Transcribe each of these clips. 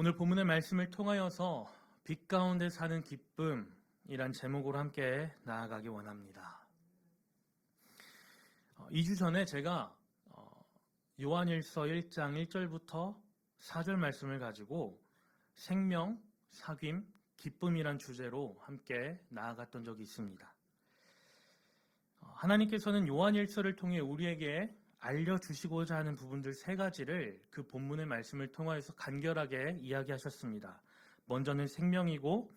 오늘 본문의 말씀을 통하여서 빛 가운데 사는 기쁨이란 제목으로 함께 나아가기 원합니다. 2주 전에 제가 요한일서 1장 1절부터 4절 말씀을 가지고 생명, 사귐, 기쁨이란 주제로 함께 나아갔던 적이 있습니다. 하나님께서는 요한일서를 통해 우리에게 알려주시고자 하는 부분들 세 가지를 그 본문의 말씀을 통하여서 간결하게 이야기하셨습니다. 먼저는 생명이고,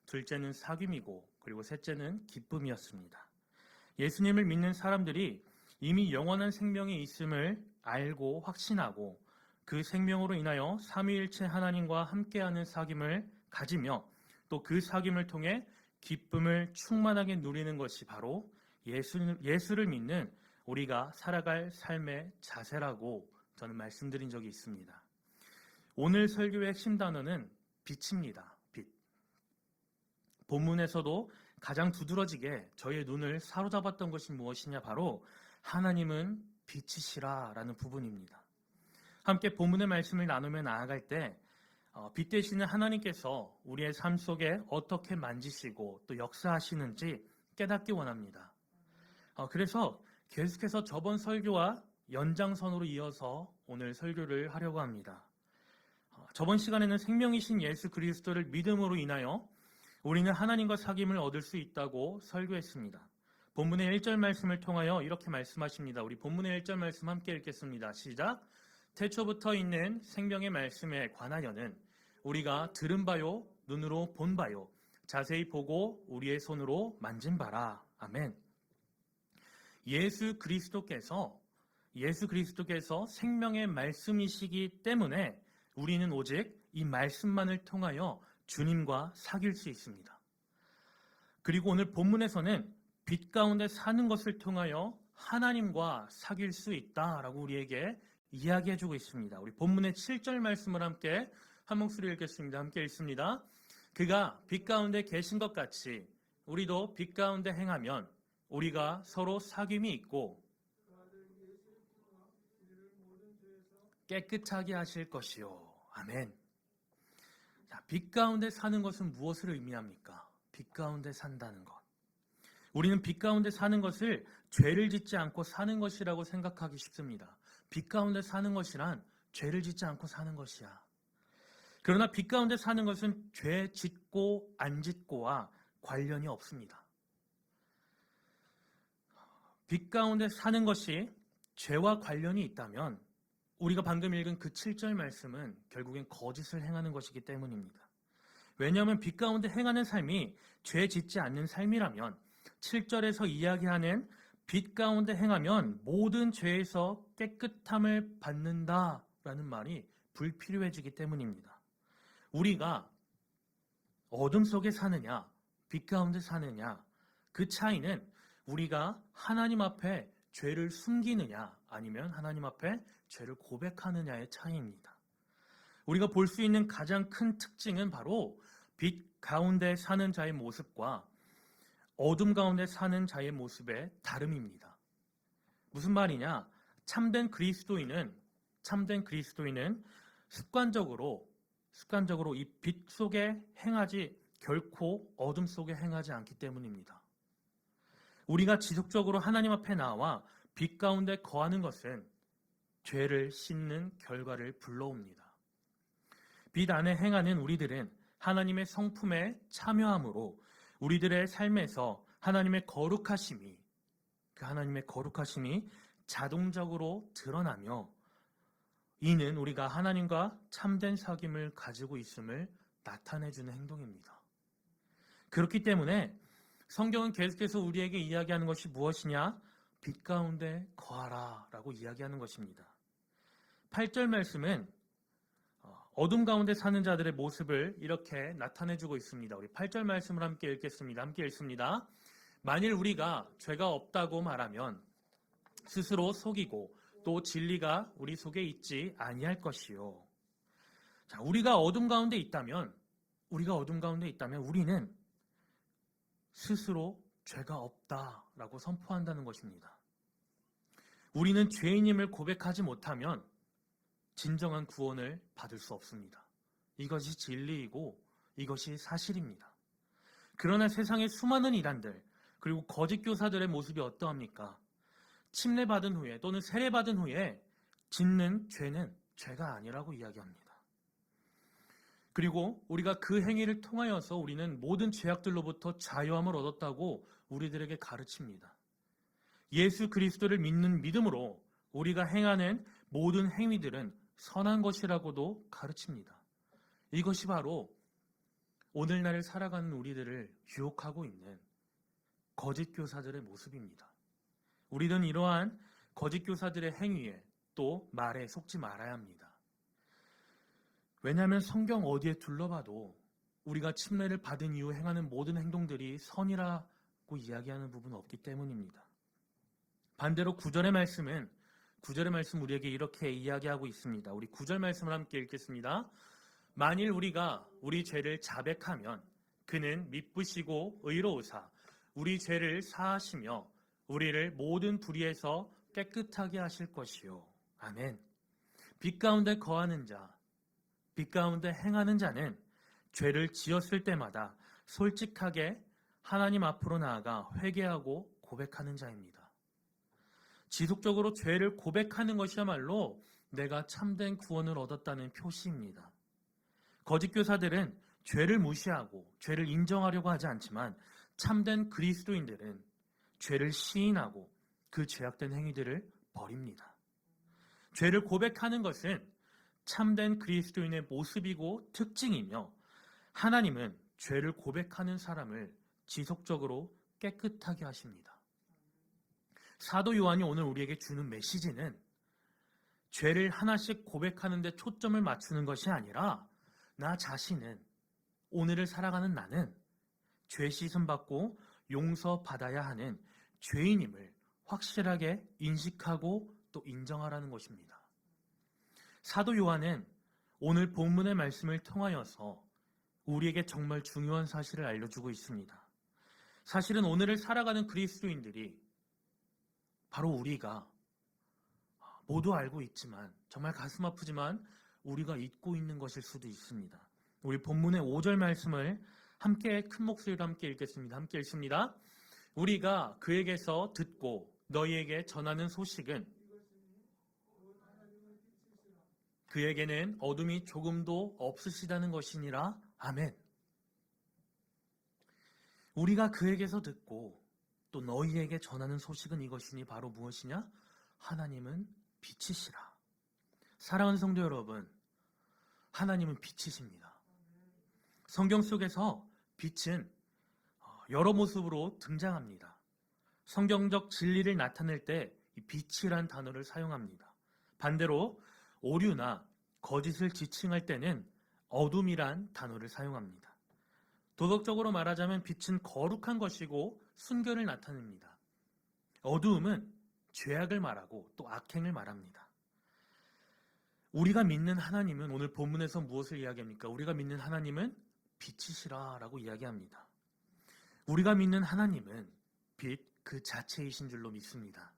둘째는 사귐이고, 그리고 셋째는 기쁨이었습니다. 예수님을 믿는 사람들이 이미 영원한 생명이 있음을 알고 확신하고 그 생명으로 인하여 삼위일체 하나님과 함께하는 사귐을 가지며 또 그 사귐을 통해 기쁨을 충만하게 누리는 것이 바로 예수를 믿는 우리가 살아갈 삶의 자세라고 저는 말씀드린 적이 있습니다. 오늘 설교의 핵심 단어는 빛입니다. 빛. 본문에서도 가장 두드러지게 저의 눈을 사로잡았던 것이 무엇이냐, 바로 하나님은 빛이시라 라는 부분입니다. 함께 본문의 말씀을 나누며 나아갈 때 빛 되시는 하나님께서 우리의 삶 속에 어떻게 만지시고 또 역사하시는지 깨닫기 원합니다. 그래서 계속해서 저번 설교와 연장선으로 이어서 오늘 설교를 하려고 합니다. 저번 시간에는 생명이신 예수 그리스도를 믿음으로 인하여 우리는 하나님과 사귐을 얻을 수 있다고 설교했습니다. 본문의 1절 말씀을 통하여 이렇게 말씀하십니다. 우리 본문의 1절 말씀 함께 읽겠습니다. 시작! 태초부터 있는 생명의 말씀에 관하여는 우리가 들은 바요, 눈으로 본 바요, 자세히 보고 우리의 손으로 만진 바라. 아멘. 예수 그리스도께서 생명의 말씀이시기 때문에 우리는 오직 이 말씀만을 통하여 주님과 사귈 수 있습니다. 그리고 오늘 본문에서는 빛 가운데 사는 것을 통하여 하나님과 사귈 수 있다라고 우리에게 이야기해주고 있습니다. 우리 본문의 7절 말씀을 함께 한 목소리 읽겠습니다. 함께 읽습니다. 그가 빛 가운데 계신 것 같이 우리도 빛 가운데 행하면 우리가 서로 사귐이 있고 깨끗하게 하실 것이요. 아멘. 자, 빛 가운데 사는 것은 무엇을 의미합니까? 빛 가운데 산다는 것. 우리는 빛 가운데 사는 것을 죄를 짓지 않고 사는 것이라고 생각하기 쉽습니다. 빛 가운데 사는 것이란 죄를 짓지 않고 사는 것이야. 그러나 빛 가운데 사는 것은 죄 짓고 안 짓고와 관련이 없습니다. 빛 가운데 사는 것이 죄와 관련이 있다면 우리가 방금 읽은 그 7절 말씀은 결국엔 거짓을 행하는 것이기 때문입니다. 왜냐하면 빛 가운데 행하는 삶이 죄 짓지 않는 삶이라면 7절에서 이야기하는 빛 가운데 행하면 모든 죄에서 깨끗함을 받는다라는 말이 불필요해지기 때문입니다. 우리가 어둠 속에 사느냐, 빛 가운데 사느냐, 그 차이는 우리가 하나님 앞에 죄를 숨기느냐 아니면 하나님 앞에 죄를 고백하느냐의 차이입니다. 우리가 볼 수 있는 가장 큰 특징은 바로 빛 가운데 사는 자의 모습과 어둠 가운데 사는 자의 모습의 다름입니다. 무슨 말이냐? 참된 그리스도인은 습관적으로 이 빛 속에 행하지 결코 어둠 속에 행하지 않기 때문입니다. 우리가 지속적으로 하나님 앞에 나와 빛 가운데 거하는 것은 죄를 씻는 결과를 불러옵니다. 빛 안에 행하는 우리들은 하나님의 성품에 참여함으로 우리들의 삶에서 하나님의 거룩하심이 자동적으로 드러나며 이는 우리가 하나님과 참된 사귐을 가지고 있음을 나타내주는 행동입니다. 그렇기 때문에 성경은 계속해서 우리에게 이야기하는 것이 무엇이냐? 빛 가운데 거하라 라고 이야기하는 것입니다. 8절 말씀은 어둠 가운데 사는 자들의 모습을 이렇게 나타내주고 있습니다. 우리 8절 말씀을 함께 읽겠습니다. 함께 읽습니다. 만일 우리가 죄가 없다고 말하면 스스로 속이고 또 진리가 우리 속에 있지 아니할 것이요. 자, 우리가 어둠 가운데 있다면 우리는 스스로 죄가 없다라고 선포한다는 것입니다. 우리는 죄인임을 고백하지 못하면 진정한 구원을 받을 수 없습니다. 이것이 진리이고 이것이 사실입니다. 그러나 세상의 수많은 이단들 그리고 거짓 교사들의 모습이 어떠합니까? 침례받은 후에 또는 세례받은 후에 짓는 죄는 죄가 아니라고 이야기합니다. 그리고 우리가 그 행위를 통하여서 우리는 모든 죄악들로부터 자유함을 얻었다고 우리들에게 가르칩니다. 예수 그리스도를 믿는 믿음으로 우리가 행하는 모든 행위들은 선한 것이라고도 가르칩니다. 이것이 바로 오늘날을 살아가는 우리들을 유혹하고 있는 거짓 교사들의 모습입니다. 우리는 이러한 거짓 교사들의 행위에 또 말에 속지 말아야 합니다. 왜냐하면 성경 어디에 둘러봐도 우리가 침례를 받은 이후 행하는 모든 행동들이 선이라고 이야기하는 부분은 없기 때문입니다. 반대로 9절의 말씀 우리에게 이렇게 이야기하고 있습니다. 우리 9절 말씀을 함께 읽겠습니다. 만일 우리가 우리 죄를 자백하면 그는 미쁘시고 의로우사 우리 죄를 사하시며 우리를 모든 불의에서 깨끗하게 하실 것이요. 아멘. 빛 가운데 거하는 자, 빛 가운데 행하는 자는 죄를 지었을 때마다 솔직하게 하나님 앞으로 나아가 회개하고 고백하는 자입니다. 지속적으로 죄를 고백하는 것이야말로 내가 참된 구원을 얻었다는 표시입니다. 거짓 교사들은 죄를 무시하고 죄를 인정하려고 하지 않지만 참된 그리스도인들은 죄를 시인하고 그 죄악된 행위들을 버립니다. 죄를 고백하는 것은 참된 그리스도인의 모습이고 특징이며 하나님은 죄를 고백하는 사람을 지속적으로 깨끗하게 하십니다. 사도 요한이 오늘 우리에게 주는 메시지는 죄를 하나씩 고백하는 데 초점을 맞추는 것이 아니라 나 자신은, 오늘을 살아가는 나는 죄 씻음 받고 용서받아야 하는 죄인임을 확실하게 인식하고 또 인정하라는 것입니다. 사도 요한은 오늘 본문의 말씀을 통하여서 우리에게 정말 중요한 사실을 알려주고 있습니다. 사실은 오늘을 살아가는 그리스도인들이 바로 우리가 모두 알고 있지만 정말 가슴 아프지만 우리가 잊고 있는 것일 수도 있습니다. 우리 본문의 5절 말씀을 함께 큰 목소리로 함께 읽겠습니다. 함께 읽습니다. 우리가 그에게서 듣고 너희에게 전하는 소식은 그에게는 어둠이 조금도 없으시다는 것이니라. 아멘. 우리가 그에게서 듣고 또 너희에게 전하는 소식은 이것이니 바로 무엇이냐? 하나님은 빛이시라. 사랑하는 성도 여러분, 하나님은 빛이십니다. 성경 속에서 빛은 여러 모습으로 등장합니다. 성경적 진리를 나타낼 때 이 빛이란 단어를 사용합니다. 반대로 오류나 거짓을 지칭할 때는 어둠이란 단어를 사용합니다. 도덕적으로 말하자면 빛은 거룩한 것이고 순결을 나타냅니다. 어두움은 죄악을 말하고 또 악행을 말합니다. 우리가 믿는 하나님은 오늘 본문에서 무엇을 이야기합니까? 우리가 믿는 하나님은 빛이시라라고 이야기합니다. 우리가 믿는 하나님은 빛 그 자체이신 줄로 믿습니다.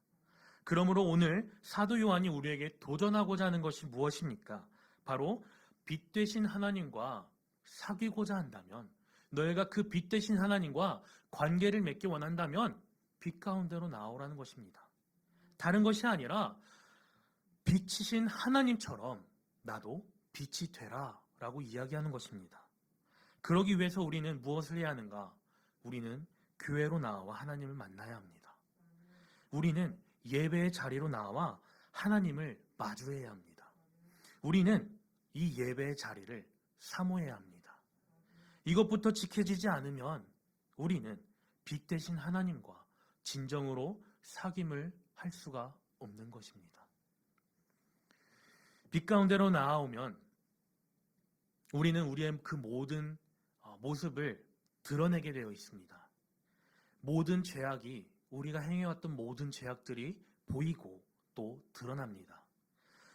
그러므로 오늘 사도 요한이 우리에게 도전하고자 하는 것이 무엇입니까? 바로 빛 되신 하나님과 사귀고자 한다면, 너희가 그 빛 되신 하나님과 관계를 맺기 원한다면 빛 가운데로 나오라는 것입니다. 다른 것이 아니라 빛이신 하나님처럼 나도 빛이 되라 라고 이야기하는 것입니다. 그러기 위해서 우리는 무엇을 해야 하는가? 우리는 교회로 나와 하나님을 만나야 합니다. 우리는 예배의 자리로 나와 하나님을 마주해야 합니다. 우리는 이 예배의 자리를 사모해야 합니다. 이것부터 지켜지지 않으면 우리는 빛 대신 하나님과 진정으로 사귐을 할 수가 없는 것입니다. 빛 가운데로 나아오면 우리는 우리의 그 모든 모습을 드러내게 되어 있습니다. 모든 죄악이, 우리가 행해왔던 모든 죄악들이 보이고 또 드러납니다.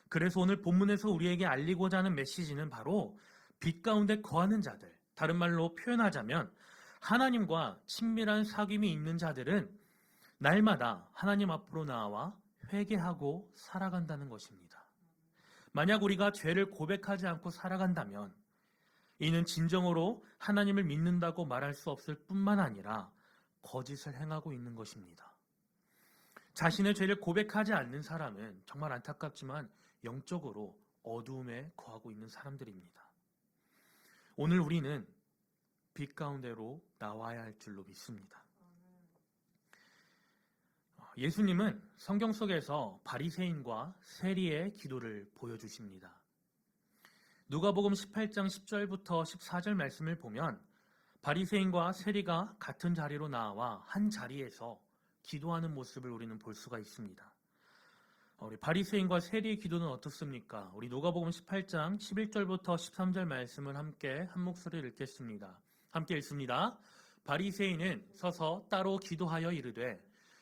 그래서 오늘 본문에서 우리에게 알리고자 하는 메시지는 바로 빛 가운데 거하는 자들, 다른 말로 표현하자면 하나님과 친밀한 사귐이 있는 자들은 날마다 하나님 앞으로 나와 회개하고 살아간다는 것입니다. 만약 우리가 죄를 고백하지 않고 살아간다면 이는 진정으로 하나님을 믿는다고 말할 수 없을 뿐만 아니라 거짓을 행하고 있는 것입니다. 자신의 죄를 고백하지 않는 사람은 정말 안타깝지만 영적으로 어두움에 거하고 있는 사람들입니다. 오늘 우리는 빛 가운데로 나와야 할 줄로 믿습니다. 예수님은 성경 속에서 바리새인과 세리의 기도를 보여주십니다. 누가복음 18장 10절부터 14절 말씀을 보면 바리새인과 세리가 같은 자리로 나와 한 자리에서 기도하는 모습을 우리는 볼 수가 있습니다. 우리 바리새인과 세리의 기도는 어떻습니까? 우리 누가복음 18장 11절부터 13절 말씀을 함께 한 목소리를 읽겠습니다. 함께 읽습니다. 바리새인은 서서 따로 기도하여 이르되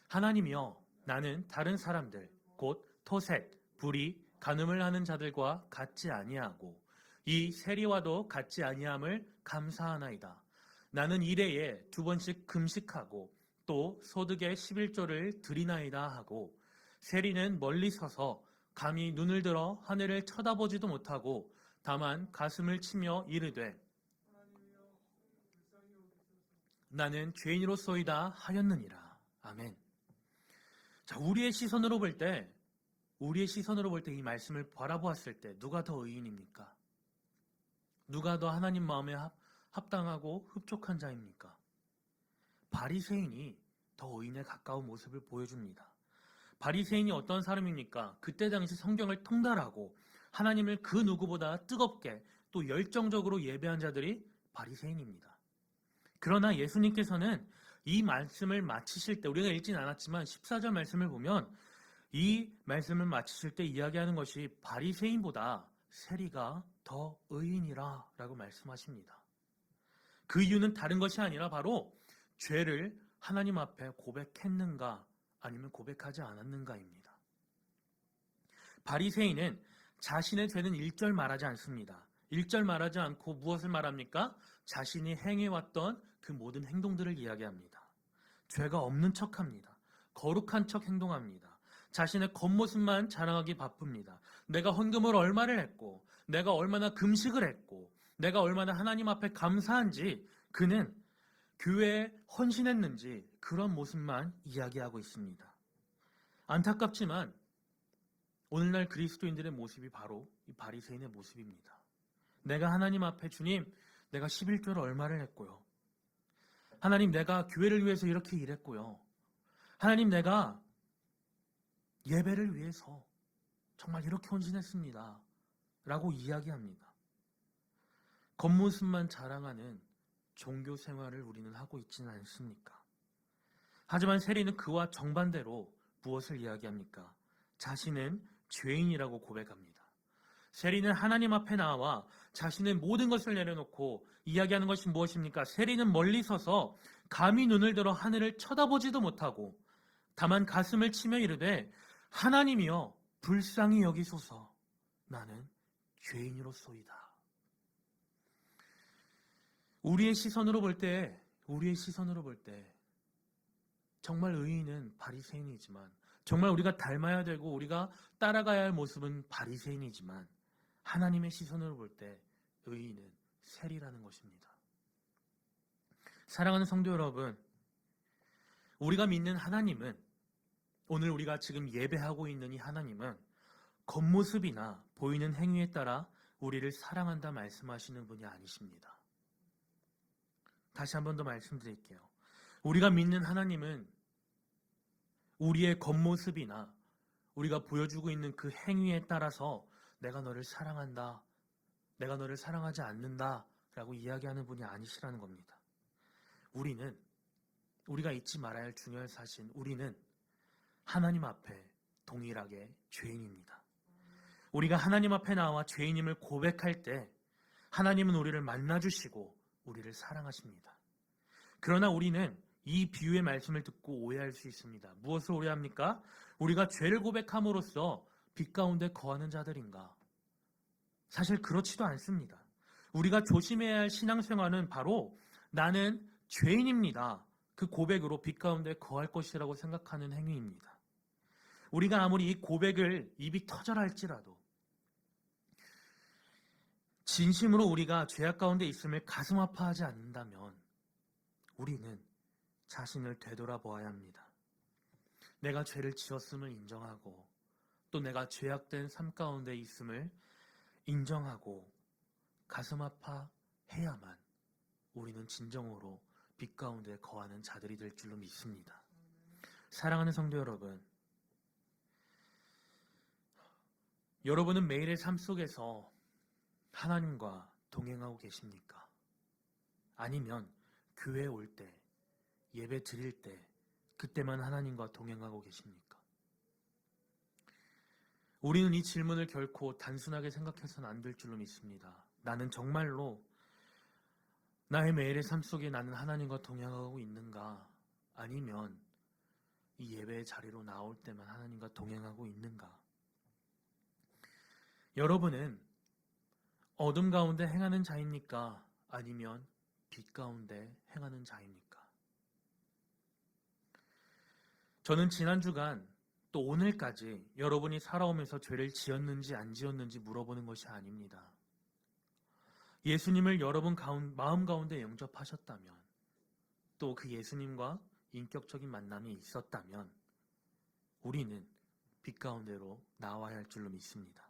하나님이여 나는 다른 사람들 곧 토색, 불의, 간음을 하는 자들과 같지 아니하고 이 세리와도 같지 아니함을 감사하나이다. 나는 일해에 2번씩 금식하고 또 소득의 11조를 드리나이다 하고 세리는 멀리 서서 감히 눈을 들어 하늘을 쳐다보지도 못하고 다만 가슴을 치며 이르되 나는 죄인으로소이다 하였느니라. 아멘. 자, 우리의 시선으로 볼 때 이 말씀을 바라보았을 때 누가 더 의인입니까? 누가 더 하나님 마음에 합당하고 흡족한 자입니까? 바리새인이 더 의인에 가까운 모습을 보여줍니다. 바리새인이 어떤 사람입니까? 그때 당시 성경을 통달하고 하나님을 그 누구보다 뜨겁게 또 열정적으로 예배한 자들이 바리새인입니다. 그러나 예수님께서는 이 말씀을 마치실 때 우리가 읽진 않았지만 14절 말씀을 보면 이 말씀을 마치실 때 이야기하는 것이 바리새인보다 세리가 더 의인이라 라고 말씀하십니다. 그 이유는 다른 것이 아니라 바로 죄를 하나님 앞에 고백했는가 아니면 고백하지 않았는가입니다. 바리새인은 자신의 죄는 1절 말하지 않습니다. 1절 말하지 않고 무엇을 말합니까? 자신이 행해왔던 그 모든 행동들을 이야기합니다. 죄가 없는 척합니다. 거룩한 척 행동합니다. 자신의 겉모습만 자랑하기 바쁩니다. 내가 헌금을 얼마를 했고 내가 얼마나 금식을 했고 내가 얼마나 하나님 앞에 감사한지 그는 교회에 헌신했는지 그런 모습만 이야기하고 있습니다. 안타깝지만 오늘날 그리스도인들의 모습이 바로 이 바리새인의 모습입니다. 내가 하나님 앞에 주님 내가 11조를 얼마를 했고요. 하나님 내가 교회를 위해서 이렇게 일했고요. 하나님 내가 예배를 위해서 정말 이렇게 헌신했습니다. 라고 이야기합니다. 겉모습만 자랑하는 종교 생활을 우리는 하고 있지는 않습니까? 하지만 세리는 그와 정반대로 무엇을 이야기합니까? 자신은 죄인이라고 고백합니다. 세리는 하나님 앞에 나와 자신의 모든 것을 내려놓고 이야기하는 것이 무엇입니까? 세리는 멀리 서서 감히 눈을 들어 하늘을 쳐다보지도 못하고 다만 가슴을 치며 이르되 하나님이여 불쌍히 여기소서 나는 죄인으로소이다. 우리의 시선으로 볼 때 정말 의인은 바리새인이지만 정말 우리가 닮아야 되고 우리가 따라가야 할 모습은 바리새인이지만 하나님의 시선으로 볼 때 의인은 세리라는 것입니다. 사랑하는 성도 여러분, 우리가 믿는 하나님은 오늘 우리가 지금 예배하고 있는 이 하나님은 겉모습이나 보이는 행위에 따라 우리를 사랑한다 말씀하시는 분이 아니십니다. 다시 한 번 더 말씀드릴게요. 우리가 믿는 하나님은 우리의 겉모습이나 우리가 보여주고 있는 그 행위에 따라서 내가 너를 사랑한다, 내가 너를 사랑하지 않는다 라고 이야기하는 분이 아니시라는 겁니다. 우리가 잊지 말아야 할 중요한 사실, 우리는 하나님 앞에 동일하게 죄인입니다. 우리가 하나님 앞에 나와 죄인임을 고백할 때 하나님은 우리를 만나주시고 우리를 사랑하십니다. 그러나 우리는 이 비유의 말씀을 듣고 오해할 수 있습니다. 무엇을 오해합니까? 우리가 죄를 고백함으로써 빛 가운데 거하는 자들인가? 사실 그렇지도 않습니다. 우리가 조심해야 할 신앙생활은 바로 나는 죄인입니다. 그 고백으로 빛 가운데 거할 것이라고 생각하는 행위입니다. 우리가 아무리 이 고백을 입이 터져라 할지라도 진심으로 우리가 죄악 가운데 있음을 가슴 아파하지 않는다면 우리는 자신을 되돌아보아야 합니다. 내가 죄를 지었음을 인정하고 또 내가 죄악된 삶 가운데 있음을 인정하고 가슴 아파해야만 우리는 진정으로 빛 가운데 거하는 자들이 될 줄로 믿습니다. 사랑하는 성도 여러분, 여러분은 매일의 삶 속에서 하나님과 동행하고 계십니까? 아니면 교회에 올 때, 예배 드릴 때, 그때만 하나님과 동행하고 계십니까? 우리는 이 질문을 결코 단순하게 생각해서는 안 될 줄로 믿습니다. 나는 정말로 나의 매일의 삶 속에 나는 하나님과 동행하고 있는가? 아니면 이 예배의 자리로 나올 때만 하나님과 동행하고 있는가? 여러분은 어둠 가운데 행하는 자입니까? 아니면 빛 가운데 행하는 자입니까? 저는 지난 주간 또 오늘까지 여러분이 살아오면서 죄를 지었는지 안 지었는지 물어보는 것이 아닙니다. 예수님을 여러분 마음 가운데 영접하셨다면, 또 그 예수님과 인격적인 만남이 있었다면 우리는 빛 가운데로 나와야 할 줄로 믿습니다.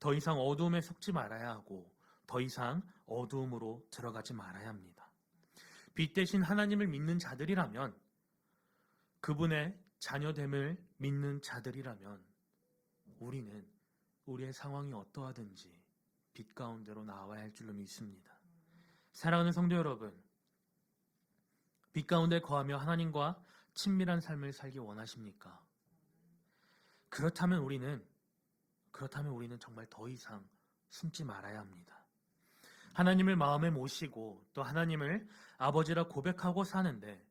더 이상 어두움에 속지 말아야 하고 더 이상 어두움으로 들어가지 말아야 합니다. 빛 대신 하나님을 믿는 자들이라면, 그분의 자녀됨을 믿는 자들이라면 우리는 우리의 상황이 어떠하든지 빛 가운데로 나와야 할 줄로 믿습니다. 사랑하는 성도 여러분, 빛 가운데 거하며 하나님과 친밀한 삶을 살기 원하십니까? 그렇다면 우리는 정말 더 이상 숨지 말아야 합니다. 하나님을 마음에 모시고 또 하나님을 아버지라 고백하고 사는데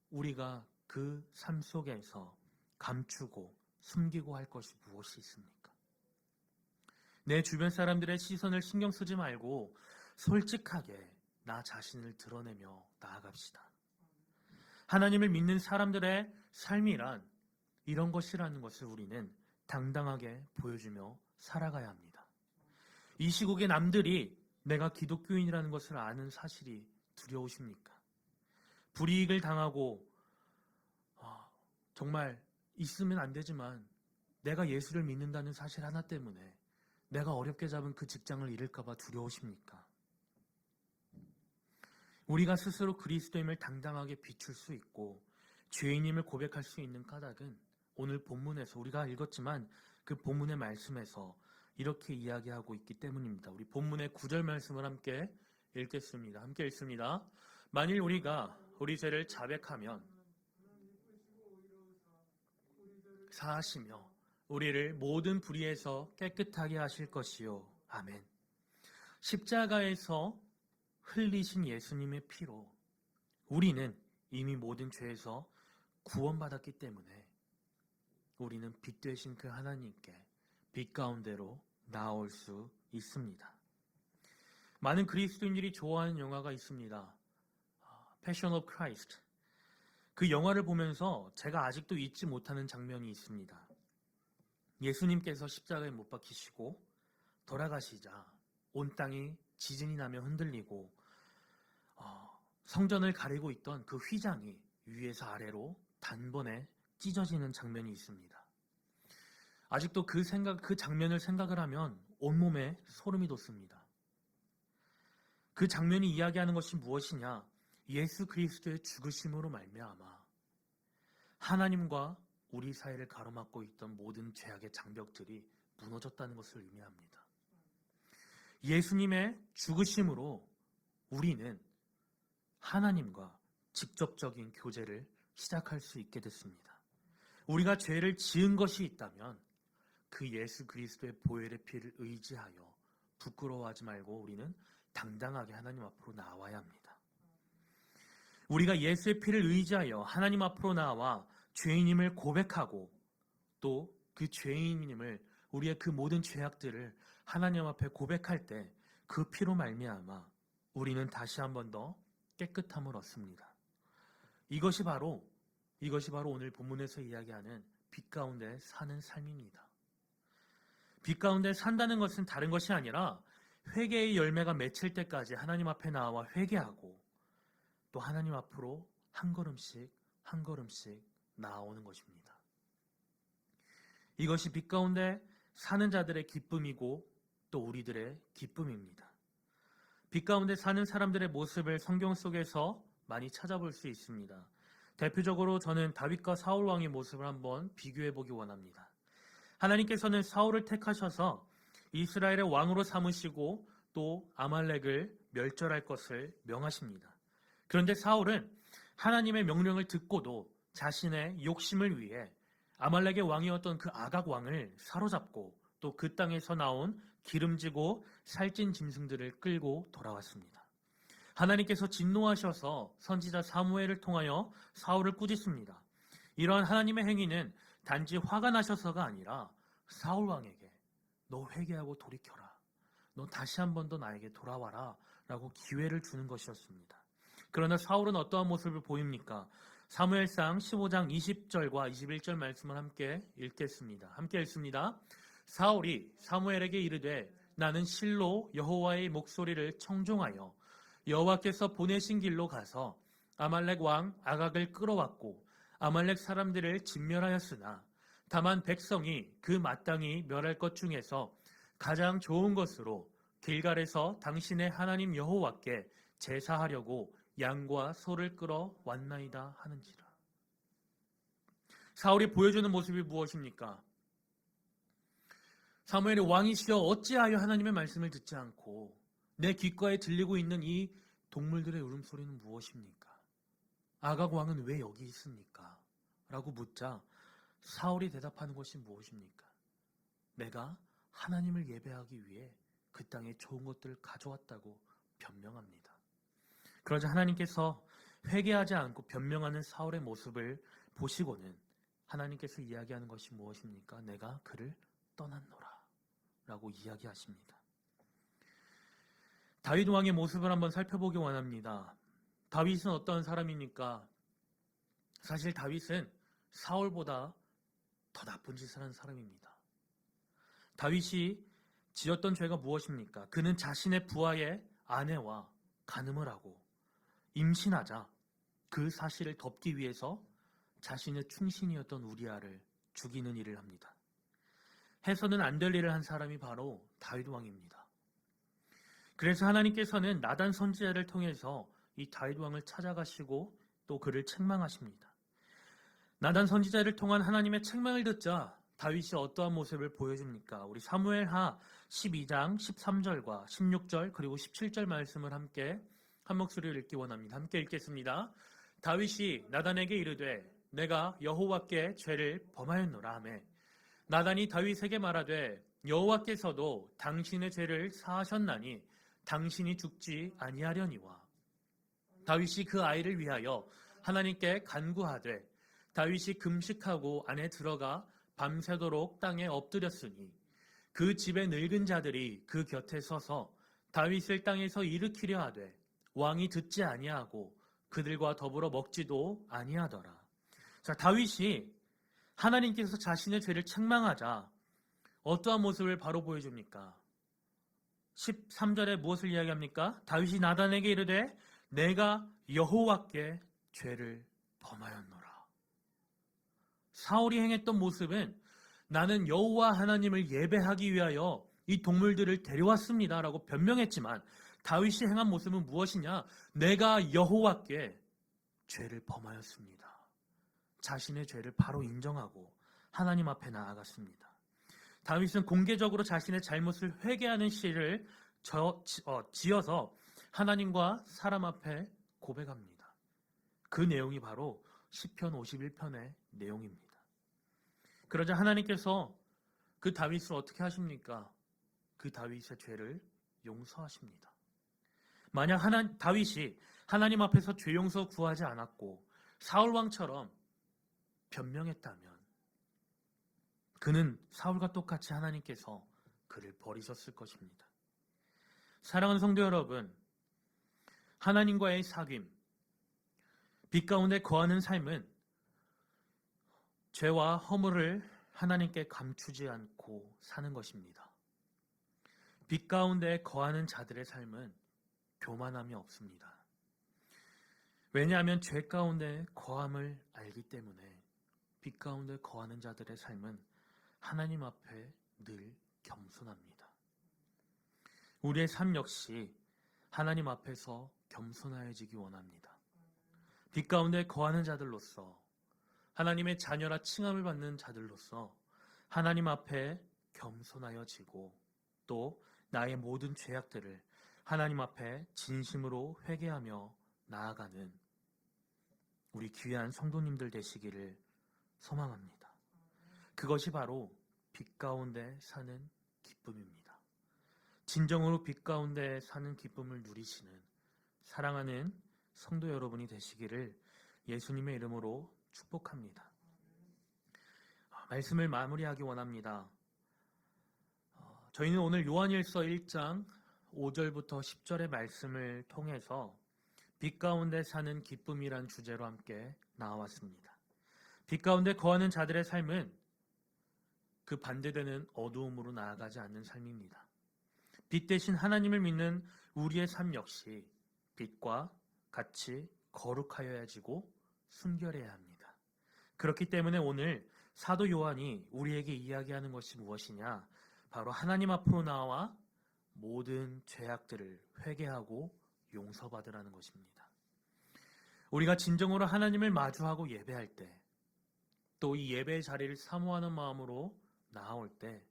우리가 그 삶 속에서 감추고 숨기고 할 것이 무엇이 있습니까? 내 주변 사람들의 시선을 신경 쓰지 말고 솔직하게 나 자신을 드러내며 나아갑시다. 하나님을 믿는 사람들의 삶이란 이런 것이라는 것을 우리는 당당하게 보여주며 살아가야 합니다. 이 시국의 남들이 내가 기독교인이라는 것을 아는 사실이 두려우십니까? 불이익을 당하고 정말 있으면 안 되지만 내가 예수를 믿는다는 사실 하나 때문에 내가 어렵게 잡은 그 직장을 잃을까 봐 두려우십니까? 우리가 스스로 그리스도임을 당당하게 비출 수 있고 죄인임을 고백할 수 있는 까닭은 오늘 본문에서 우리가 읽었지만 그 본문의 말씀에서 이렇게 이야기하고 있기 때문입니다. 우리 본문의 9절 말씀을 함께 읽겠습니다. 함께 읽습니다. 만일 우리가 우리 죄를 자백하면 사하시며 우리를 모든 불의에서 깨끗하게 하실 것이요. 아멘. 십자가에서 흘리신 예수님의 피로 우리는 이미 모든 죄에서 구원받았기 때문에 우리는 빛 되신 그 하나님께 빛 가운데로 나올 수 있습니다. 많은 그리스도인들이 좋아하는 영화가 있습니다. Passion of Christ. 그 영화를 보면서 제가 아직도 잊지 못하는 장면이 있습니다. 예수님께서 십자가에 못 박히시고 돌아가시자 온 땅이 지진이 나며 흔들리고 성전을 가리고 있던 그 휘장이 위에서 아래로 단번에 찢어지는 장면이 있습니다. 아직도 그 장면을 생각을 하면 온몸에 소름이 돋습니다. 그 장면이 이야기하는 것이 무엇이냐? 예수 그리스도의 죽으심으로 말미암아 하나님과 우리 사이를 가로막고 있던 모든 죄악의 장벽들이 무너졌다는 것을 의미합니다. 예수님의 죽으심으로 우리는 하나님과 직접적인 교제를 시작할 수 있게 됐습니다. 우리가 죄를 지은 것이 있다면 그 예수 그리스도의 보혈의 피를 의지하여 부끄러워하지 말고 우리는 당당하게 하나님 앞으로 나와야 합니다. 우리가 예수의 피를 의지하여 하나님 앞으로 나와 죄인임을 고백하고 또 그 죄인임을 우리의 그 모든 죄악들을 하나님 앞에 고백할 때 그 피로 말미암아 우리는 다시 한 번 더 깨끗함을 얻습니다. 이것이 바로 오늘 본문에서 이야기하는 빛 가운데 사는 삶입니다. 빛 가운데 산다는 것은 다른 것이 아니라 회개의 열매가 맺힐 때까지 하나님 앞에 나와 회개하고 또 하나님 앞으로 한 걸음씩 한 걸음씩 나아오는 것입니다. 이것이 빛 가운데 사는 자들의 기쁨이고 또 우리들의 기쁨입니다. 빛 가운데 사는 사람들의 모습을 성경 속에서 많이 찾아볼 수 있습니다. 대표적으로 저는 다윗과 사울 왕의 모습을 한번 비교해 보기 원합니다. 하나님께서는 사울을 택하셔서 이스라엘의 왕으로 삼으시고 또 아말렉을 멸절할 것을 명하십니다. 그런데 사울은 하나님의 명령을 듣고도 자신의 욕심을 위해 아말렉의 왕이었던 그 아각 왕을 사로잡고 또 그 땅에서 나온 기름지고 살찐 짐승들을 끌고 돌아왔습니다. 하나님께서 진노하셔서 선지자 사무엘을 통하여 사울을 꾸짖습니다. 이러한 하나님의 행위는 단지 화가 나셔서가 아니라 사울 왕에게 너 회개하고 돌이켜라. 너 다시 한 번 더 나에게 돌아와라 라고 기회를 주는 것이었습니다. 그러나 사울은 어떠한 모습을 보입니까? 사무엘상 15장 20절과 21절 말씀을 함께 읽겠습니다. 함께 읽습니다. 사울이 사무엘에게 이르되 나는 실로 여호와의 목소리를 청종하여 여호와께서 보내신 길로 가서 아말렉 왕 아각을 끌어왔고 아말렉 사람들을 진멸하였으나 다만 백성이 그 마땅히 멸할 것 중에서 가장 좋은 것으로 길갈에서 당신의 하나님 여호와께 제사하려고 양과 소를 끌어왔나이다 하는지라. 사울이 보여주는 모습이 무엇입니까? 사무엘의 왕이시여 어찌하여 하나님의 말씀을 듣지 않고 내 귓가에 들리고 있는 이 동물들의 울음소리는 무엇입니까? 아각 왕은 왜 여기 있습니까? 라고 묻자 사울이 대답하는 것이 무엇입니까? 내가 하나님을 예배하기 위해 그 땅에 좋은 것들을 가져왔다고 변명합니다. 그러자 하나님께서 회개하지 않고 변명하는 사울의 모습을 보시고는 하나님께서 이야기하는 것이 무엇입니까? 내가 그를 떠났노라 라고 이야기하십니다. 다윗 왕의 모습을 한번 살펴보기 원합니다. 다윗은 어떤 사람입니까? 사실 다윗은 사울보다 더 나쁜 짓을 한 사람입니다. 다윗이 지었던 죄가 무엇입니까? 그는 자신의 부하의 아내와 간음을 하고 임신하자 그 사실을 덮기 위해서 자신의 충신이었던 우리아를 죽이는 일을 합니다. 해서는 안 될 일을 한 사람이 바로 다윗 왕입니다. 그래서 하나님께서는 나단 선지자를 통해서 이 다윗 왕을 찾아가시고 또 그를 책망하십니다. 나단 선지자를 통한 하나님의 책망을 듣자 다윗이 어떠한 모습을 보여줍니까? 우리 사무엘하 12장 13절과 16절 그리고 17절 말씀을 함께 한 목소리로 읽기 원합니다. 함께 읽겠습니다. 다윗이 나단에게 이르되 내가 여호와께 죄를 범하였노라 하매 나단이 다윗에게 말하되 여호와께서도 당신의 죄를 사하셨나니 당신이 죽지 아니하려니와 다윗이 그 아이를 위하여 하나님께 간구하되 다윗이 금식하고 안에 들어가 밤새도록 땅에 엎드렸으니 그 집의 늙은 자들이 그 곁에 서서 다윗을 땅에서 일으키려 하되 왕이 듣지 아니하고 그들과 더불어 먹지도 아니하더라. 자, 다윗이 하나님께서 자신의 죄를 책망하자 어떠한 모습을 바로 보여줍니까? 13절에 무엇을 이야기합니까? 다윗이 나단에게 이르되 내가 여호와께 죄를 범하였노라. 사울이 행했던 모습은 나는 여호와 하나님을 예배하기 위하여 이 동물들을 데려왔습니다 라고 변명했지만 다윗이 행한 모습은 무엇이냐? 내가 여호와께 죄를 범하였습니다. 자신의 죄를 바로 인정하고 하나님 앞에 나아갔습니다. 다윗은 공개적으로 자신의 잘못을 회개하는 시를 지어서 하나님과 사람 앞에 고백합니다. 그 내용이 바로 시편 51편의 내용입니다. 그러자 하나님께서 그 다윗을 어떻게 하십니까? 그 다윗의 죄를 용서하십니다. 만약 다윗이 하나님 앞에서 죄 용서 구하지 않았고 사울왕처럼 변명했다면 그는 사울과 똑같이 하나님께서 그를 버리셨을 것입니다. 사랑하는 성도 여러분, 하나님과의 사귐, 빛 가운데 거하는 삶은 죄와 허물을 하나님께 감추지 않고 사는 것입니다. 빛 가운데 거하는 자들의 삶은 교만함이 없습니다. 왜냐하면 죄 가운데 거함을 알기 때문에 빛 가운데 거하는 자들의 삶은 하나님 앞에 늘 겸손합니다. 우리의 삶 역시 하나님 앞에서 겸손하여지기 원합니다. 빛 가운데 거하는 자들로서, 하나님의 자녀라 칭함을 받는 자들로서 하나님 앞에 겸손하여지고 또 나의 모든 죄악들을 하나님 앞에 진심으로 회개하며 나아가는 우리 귀한 성도님들 되시기를 소망합니다. 그것이 바로 빛 가운데 사는 기쁨입니다. 진정으로 빛 가운데 사는 기쁨을 누리시는 사랑하는 성도 여러분이 되시기를 예수님의 이름으로 축복합니다. 말씀을 마무리하기 원합니다. 저희는 오늘 요한일서 1장 5절부터 10절의 말씀을 통해서 빛 가운데 사는 기쁨이란 주제로 함께 나와왔습니다. 빛 가운데 거하는 자들의 삶은 그 반대되는 어두움으로 나아가지 않는 삶입니다. 빛 대신 하나님을 믿는 우리의 삶 역시 빛과 같이 거룩하여야지고 순결해야 합니다. 그렇기 때문에 오늘 사도 요한이 우리에게 이야기하는 것이 무엇이냐? 바로 하나님 앞으로 나와 모든 죄악들을 회개하고 용서받으라는 것입니다. 우리가 진정으로 하나님을 마주하고 예배할 때, 또 이 예배의 자리를 사모하는 마음으로 나아올 때,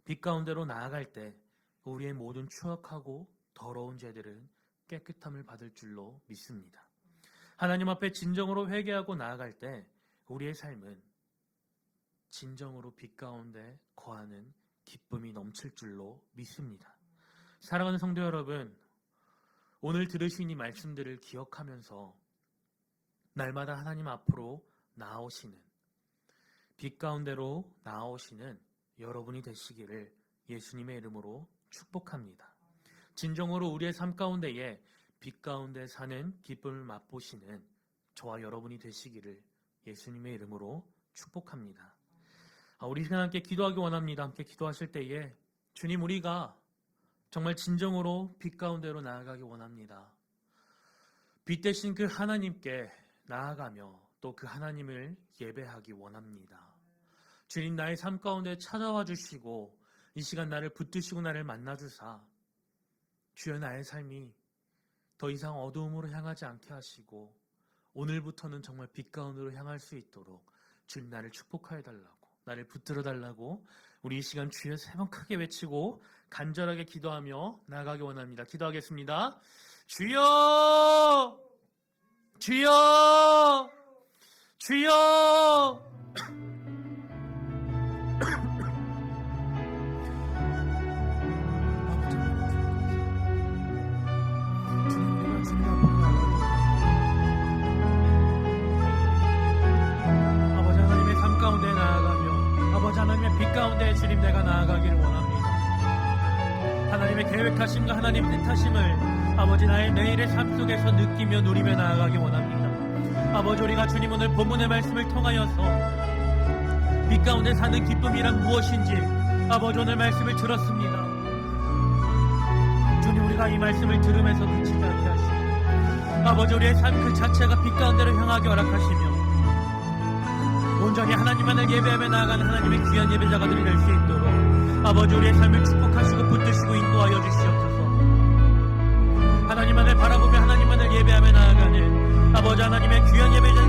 빛 가운데로 나아갈 때 우리의 모든 추악하고 더러운 죄들은 깨끗함을 받을 줄로 믿습니다. 하나님 앞에 진정으로 회개하고 나아갈 때 우리의 삶은 진정으로 빛 가운데 거하는 기쁨이 넘칠 줄로 믿습니다. 사랑하는 성도 여러분, 오늘 들으신 이 말씀들을 기억하면서 날마다 하나님 앞으로 나아오시는, 빛 가운데로 나아오시는 여러분이 되시기를 예수님의 이름으로 축복합니다. 진정으로 우리의 삶 가운데에 빛 가운데 사는 기쁨을 맛보시는 저와 여러분이 되시기를 예수님의 이름으로 축복합니다. 우리 시간 함께 기도하기 원합니다. 함께 기도하실 때에 주님, 우리가 정말 진정으로 빛 가운데로 나아가기 원합니다. 빛 대신 그 하나님께 나아가며 또 그 하나님을 예배하기 원합니다. 주님, 나의 삶 가운데 찾아와 주시고 이 시간 나를 붙드시고 나를 만나주사 주여 나의 삶이 더 이상 어두움으로 향하지 않게 하시고 오늘부터는 정말 빛 가운데로 향할 수 있도록 주님 나를 축복하여 달라고, 나를 붙들어 달라고 우리 이 시간 주여 3번 크게 외치고 간절하게 기도하며 나아가기 원합니다. 기도하겠습니다. 주여! 주여! 주여! 아버지 하나님의 삶 가운데 나아가며 아버지 하나님의 빛 가운데 주님 내가 나아가기를 원합니다. 하나님의 계획하심과 하나님의 뜻하심을 아버지 나의 내일의 삶 속에서 느끼며 누리며 나아가기 원합니다. 아버지 우리가 주님 오늘 본문의 말씀을 통하여서 빛 가운데 사는 기쁨이란 무엇인지 아버지 오늘 말씀을 들었습니다. 주님 우리가 이 말씀을 들으면서 그치지 않게 하시고 아버지 우리의 삶 그 자체가 빛 가운데로 향하게 허락하시며 온전히 하나님만을 예배하며 나아가는 하나님의 귀한 예배자가 될 수 있도록 아버지 우리의 삶을 축복하시고 붙드시고 인도하여 주시옵소서. 하나님만을 바라보며 하나님만을 예배하며 나아가는 아버지 하나님의 귀한 예배자